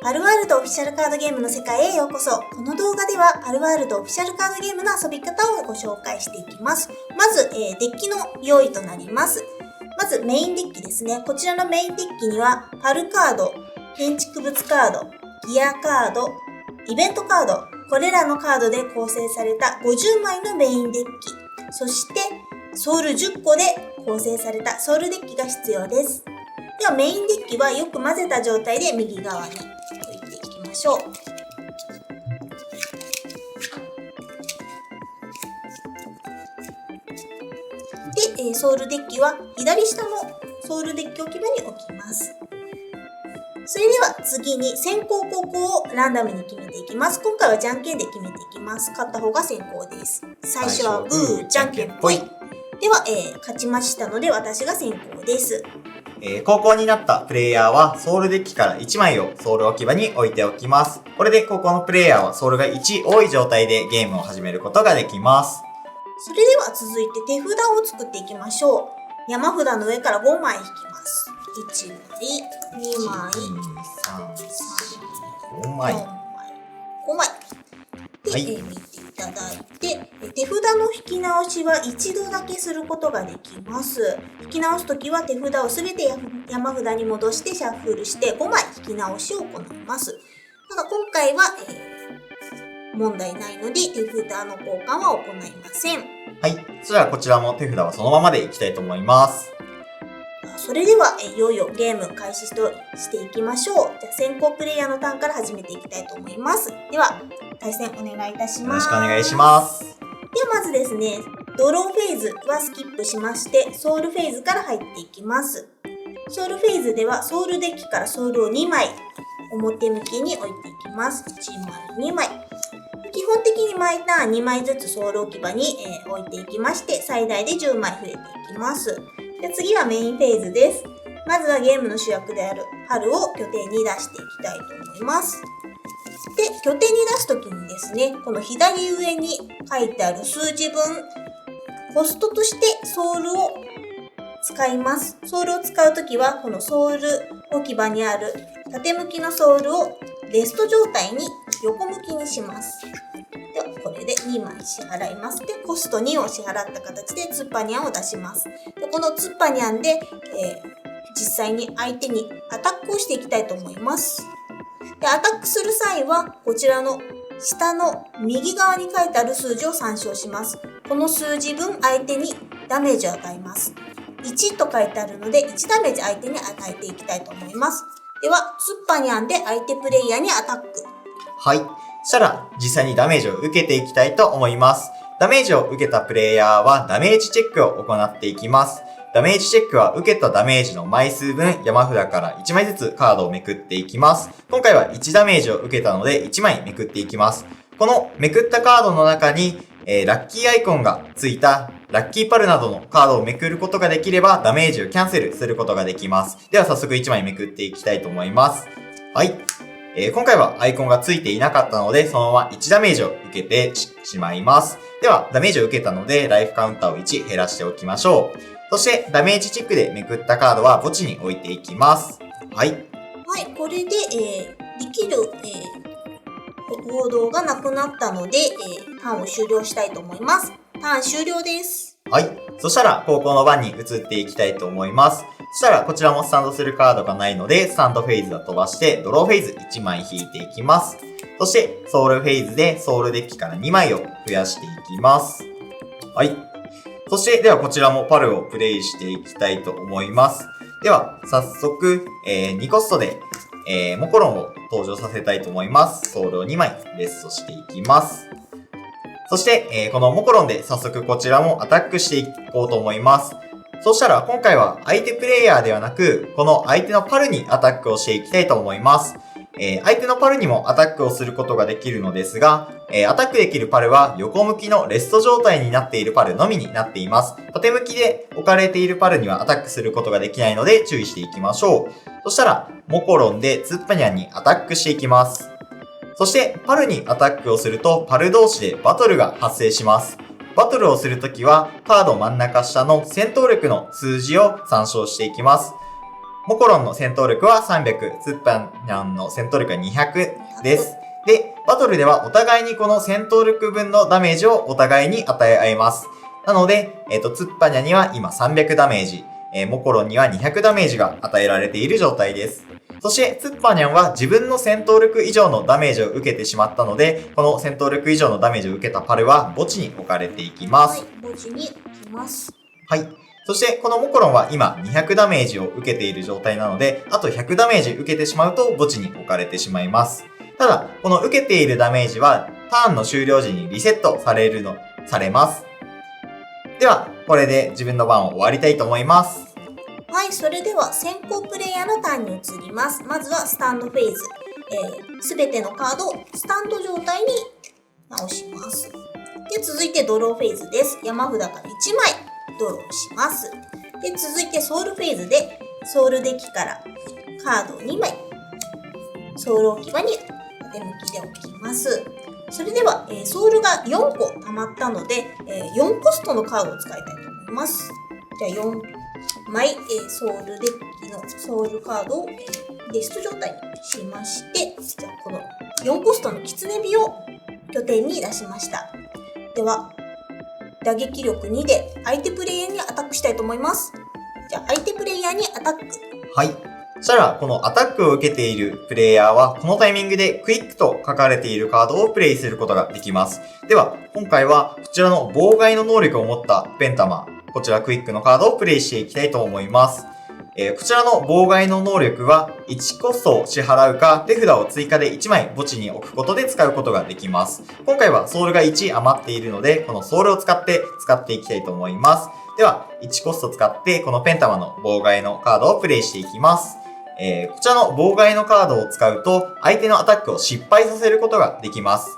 パルワールドオフィシャルカードゲームの世界へようこそ。この動画ではパルワールドオフィシャルカードゲームの遊び方をご紹介していきます。まず、デッキの用意となります。まずメインデッキですね。こちらのメインデッキにはパルカード、建築物カード、ギアカード、イベントカード、これらのカードで構成された50枚のメインデッキ、そしてソウル10個で構成されたソウルデッキが必要です。ではメインデッキはよく混ぜた状態で右側に置いていきましょう。で、ソウルデッキは左下のソウルデッキ置き場に置きます。それでは次に先行後攻をランダムに決めていきます。今回はじゃんけんで決めていきます。勝った方が先行です。最初はグー、じゃんけんぽい。では、勝ちましたので私が先行です。後攻になったプレイヤーはソウルデッキから1枚をソウル置き場に置いておきます。これで後攻のプレイヤーはソウルが1多い状態でゲームを始めることができます。それでは続いて手札を作っていきましょう。山札の上から5枚引きます。1枚、2枚、5枚。5枚。で、はい、見ていただいて、手札の引き直しは一度だけすることができます。引き直すときは手札をすべて山札に戻してシャッフルして5枚引き直しを行います。ただ今回は、問題ないので手札の交換は行いません。はい。それではこちらも手札はそのままでいきたいと思います。それでは、いよいよゲーム開始していきましょう。じゃあ先行プレイヤーのターンから始めていきたいと思います。では、対戦お願いいたします。よろしくお願いします。ではまずですね、ドローフェーズはスキップしまして、ソウルフェーズから入っていきます。ソウルフェーズではソウルデッキからソウルを2枚表向きに置いていきます。1枚、2枚。基本的に毎ターン2枚ずつソウル置き場に、置いていきまして、最大で10枚増えていきます。で次はメインフェーズです。まずはゲームの主役である春を拠点に出していきたいと思います。で、拠点に出すときにですね、この左上に書いてある数字分、コストとしてソウルを使います。ソウルを使うときは、このソウル置き場にある縦向きのソウルをレスト状態に横向きにします。では、これで2枚支払います。で、コスト2を支払った形でツッパニャンを出します。でこのツッパニャンで、実際に相手にアタックをしていきたいと思います。で、アタックする際は、こちらの下の右側に書いてある数字を参照します。この数字分相手にダメージを与えます。1と書いてあるので、1ダメージ相手に与えていきたいと思います。では、ツッパニャンで相手プレイヤーにアタック。はい。そしたら、実際にダメージを受けていきたいと思います。ダメージを受けたプレイヤーはダメージチェックを行っていきます。ダメージチェックは受けたダメージの枚数分山札から1枚ずつカードをめくっていきます。今回は1ダメージを受けたので1枚めくっていきます。このめくったカードの中に、ラッキーアイコンがついたラッキーパルなどのカードをめくることができればダメージをキャンセルすることができます。では早速1枚めくっていきたいと思います。はい。今回はアイコンがついていなかったので、そのまま1ダメージを受けてしまいます。では、ダメージを受けたので、ライフカウンターを1減らしておきましょう。そして、ダメージチェックでめくったカードは墓地に置いていきます。はい。はい、これで、できる、行動がなくなったので、ターンを終了したいと思います。ターン終了です。はい。そしたら、後攻の番に移っていきたいと思います。そしたら、こちらもスタンドするカードがないので、スタンドフェーズは飛ばして、ドローフェーズ1枚引いていきます。そして、ソウルフェーズでソウルデッキから2枚を増やしていきます。はい。そして、ではこちらもパルをプレイしていきたいと思います。では、早速、2コストで、モコロンを登場させたいと思います。ソウルを2枚レストしていきます。そして、このモコロンで早速こちらもアタックしていこうと思います。そしたら今回は相手プレイヤーではなく、この相手のパルにアタックをしていきたいと思います。相手のパルにもアタックをすることができるのですが、アタックできるパルは横向きのレスト状態になっているパルのみになっています。縦向きで置かれているパルにはアタックすることができないので注意していきましょう。そしたら、モコロンでツッパニャンにアタックしていきます。そして、パルにアタックをすると、パル同士でバトルが発生します。バトルをするときは、カード真ん中下の戦闘力の数字を参照していきます。モコロンの戦闘力は300、ツッパニャンの戦闘力は200です。で、バトルではお互いにこの戦闘力分のダメージをお互いに与え合います。なので、ツッパニャンには今300ダメージ、モコロンには200ダメージが与えられている状態です。そして、ツッパニャンは自分の戦闘力以上のダメージを受けてしまったので、この戦闘力以上のダメージを受けたパルは墓地に置かれていきます。はい、墓地に置きます。はい。そして、このモコロンは今200ダメージを受けている状態なので、あと100ダメージ受けてしまうと墓地に置かれてしまいます。ただ、この受けているダメージはターンの終了時にリセットされます。では、これで自分の番を終わりたいと思います。はい、それでは先行プレイヤーのターンに移ります。まずはスタンドフェーズ。すべてのカードをスタンド状態に直します。で、続いてドローフェーズです。山札から1枚ドローします。で、続いてソウルフェーズでソウルデッキからカードを2枚ソウル置き場に縦向きで置きます。それでは、ソウルが4個溜まったので、4コストのカードを使いたいと思います。じゃあ4枚、ソウルデッキのソウルカードを、レスト状態にしまして、じゃあこの4コストのキツネビを拠点に出しました。では、打撃力2で相手プレイヤーにアタックしたいと思います。じゃあ相手プレイヤーにアタック。はい。そしたら、このアタックを受けているプレイヤーは、このタイミングでクイックと書かれているカードをプレイすることができます。では、今回はこちらの妨害の能力を持ったペンタマ、こちらクイックのカードをプレイしていきたいと思います。こちらの妨害の能力は1コストを支払うか手札を追加で1枚墓地に置くことで使うことができます。今回はソウルが1余っているので、このソウルを使っていきたいと思います。では、1コスト使ってこのペンタマの妨害のカードをプレイしていきます。こちらの妨害のカードを使うと相手のアタックを失敗させることができます。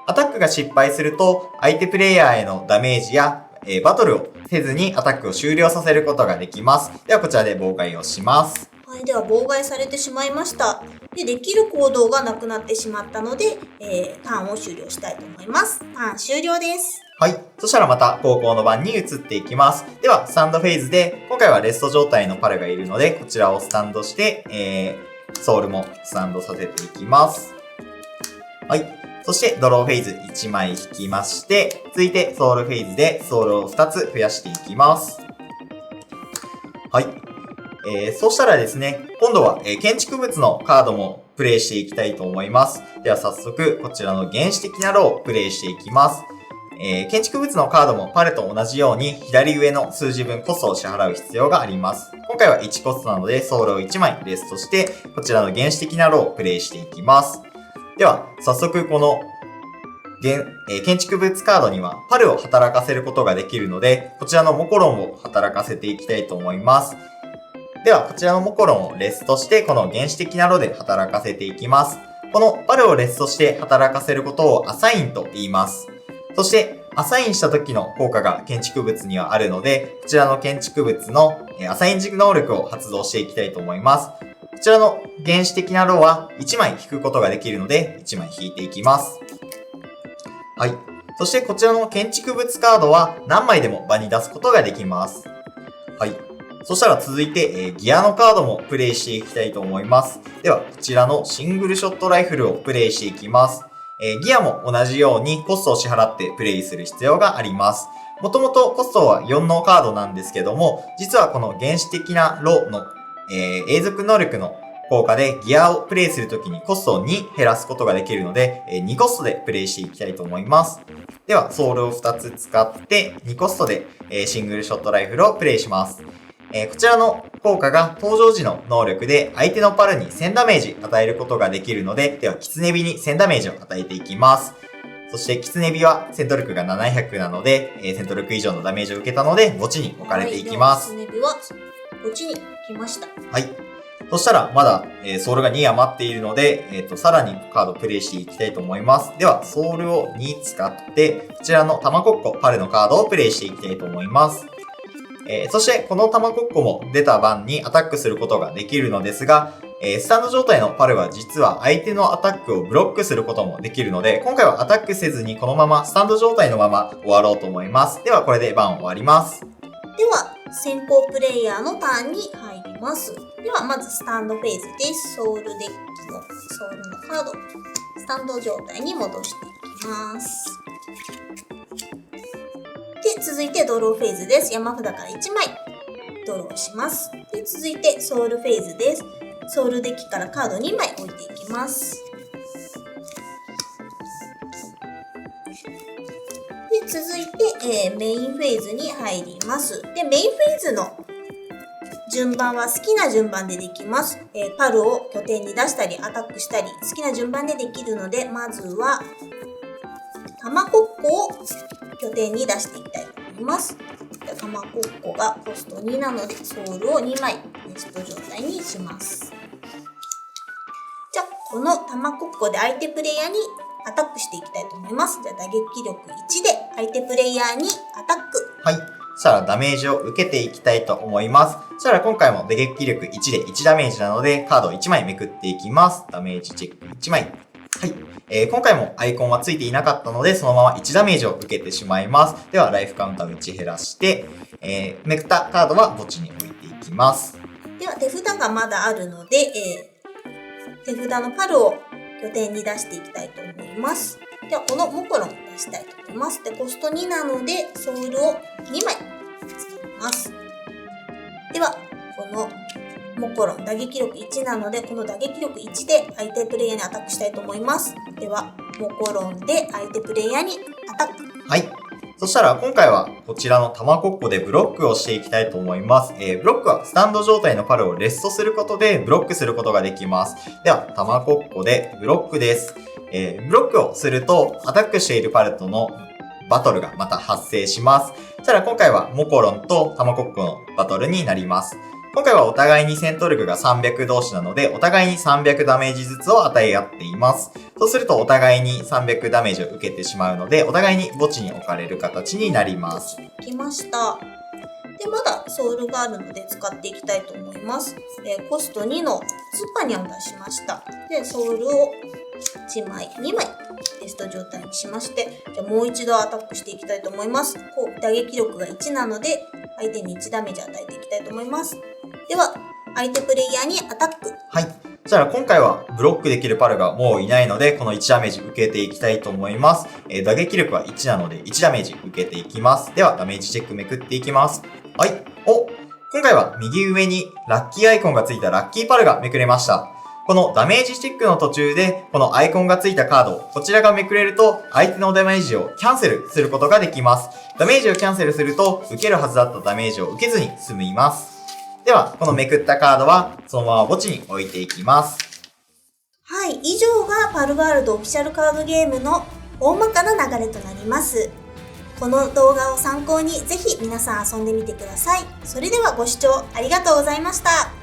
アタックが失敗すると相手プレイヤーへのダメージやバトルをせずにアタックを終了させることができます。ではこちらで妨害をします。はい、では妨害されてしまいました。できる行動がなくなってしまったので、ターンを終了したいと思います。ターン終了です。はい。そしたらまた後攻の番に移っていきます。では、スタンドフェーズで、今回はレスト状態のパルがいるので、こちらをスタンドして、ソウルもスタンドさせていきます。はい。そしてドローフェイズ1枚引きまして、続いてソウルフェイズでソウルを2つ増やしていきます。はい。そしたらですね、今度は、建築物のカードもプレイしていきたいと思います。では早速、こちらの原始的なローをプレイしていきます。建築物のカードもパルと同じように左上の数字分コストを支払う必要があります。今回は1コストなのでソウルを1枚レストして、こちらの原始的なローをプレイしていきます。では、早速この建築物カードにはパルを働かせることができるので、こちらのモコロンを働かせていきたいと思います。では、こちらのモコロンをレストして、この原始的なローで働かせていきます。このパルをレストして働かせることをアサインと言います。そして、アサインした時の効果が建築物にはあるので、こちらの建築物のアサイン軸能力を発動していきたいと思います。こちらの原始的なローは1枚引くことができるので、1枚引いていきます。はい。そしてこちらの建築物カードは何枚でも場に出すことができます。はい。そしたら続いて、ギアのカードもプレイしていきたいと思います。では、こちらのシングルショットライフルをプレイしていきます。ギアも同じようにコストを支払ってプレイする必要があります。もともとコストは4のカードなんですけども、実はこの原始的なロの、永続能力の効果でギアをプレイするときにコストを2減らすことができるので、2コストでプレイしていきたいと思います。では、ソウルを2つ使って2コストで、シングルショットライフルをプレイします。こちらの効果が登場時の能力で相手のパルに1000ダメージ与えることができるので、ではキツネビに1000ダメージを与えていきます。そしてキツネビは戦闘力が700なので、戦闘力以上のダメージを受けたので墓地に置かれていきます。キツネビは墓地に置きました。はい。そしたらまだ、ソウルが2余っているので、さらにカードをプレイしていきたいと思います。ではソウルを2使って、こちらのタマコッコパルのカードをプレイしていきたいと思います。そしてこのタマコッコも出た番にアタックすることができるのですが、スタンド状態のパルは実は相手のアタックをブロックすることもできるので、今回はアタックせずにこのままスタンド状態のまま終わろうと思います。ではこれで番終わります。では先行プレイヤーのターンに入ります。では、まずスタンドフェーズです。ソウルデッキのソウルのカード、スタンド状態に戻していきます。で、続いてドローフェーズです。山札から1枚ドローします。で、続いてソウルフェーズです。ソウルデッキからカード2枚置いていきます。で、続いて、メインフェーズに入ります。で、メインフェーズの順番は好きな順番でできます。パルを拠点に出したりアタックしたり好きな順番でできるので、まずは玉コッコを拠点に出していきたいと思います。玉コッコがコスト2なのでソウルを2枚ネスト状態にします。じゃあこの玉コッコで相手プレイヤーにアタックしていきたいと思います。じゃあ打撃力1で相手プレイヤーにアタック。はい。そしたらダメージを受けていきたいと思います。そしたら今回も打撃力1で1ダメージなのでカードを1枚めくっていきます。ダメージチェック1枚。はい。今回もアイコンはついていなかったのでそのまま1ダメージを受けてしまいます。ではライフカウンターを1減らして、めくったカードは墓地に置いていきます。では手札がまだあるので、手札のパルを拠点に出していきたいと思います。ではこのモコロンを出したいと思います。で、コスト2なのでソウルを2枚使います。ではこのモコロン打撃力1なのでこの打撃力1で相手プレイヤーにアタックしたいと思います。ではモコロンで相手プレイヤーにアタック。はい。そしたら今回はこちらの玉コッコでブロックをしていきたいと思います。ブロックはスタンド状態のパルをレストすることでブロックすることができます。では玉コッコでブロックです。ブロックをするとアタックしているパルとのバトルがまた発生します。そしたら今回はモコロンと玉コッコのバトルになります。今回はお互いに戦闘力が300同士なのでお互いに300ダメージずつを与え合っています。そうするとお互いに300ダメージを受けてしまうのでお互いに墓地に置かれる形になります。来ました。で、まだソウルがあるので使っていきたいと思います。コスト2のスパニャを出しました。で、ソウルを1枚、2枚テスト状態にしまして、じゃあもう一度アタックしていきたいと思います。打撃力が1なので相手に1ダメージ与えていきたいと思います。では相手プレイヤーにアタック。はい。そしたら今回はブロックできるパルがもういないのでこの1ダメージ受けていきたいと思います。打撃力は1なので1ダメージ受けていきます。ではダメージチェックめくっていきます。はい。今回は右上にラッキーアイコンがついたラッキーパルがめくれました。このダメージチェックの途中でこのアイコンがついたカード、こちらがめくれると相手のダメージをキャンセルすることができます。ダメージをキャンセルすると受けるはずだったダメージを受けずに済みます。ではこのめくったカードはそのまま墓地に置いていきます。はい、以上がパルワールドオフィシャルカードゲームの大まかな流れとなります。この動画を参考にぜひ皆さん遊んでみてください。それではご視聴ありがとうございました。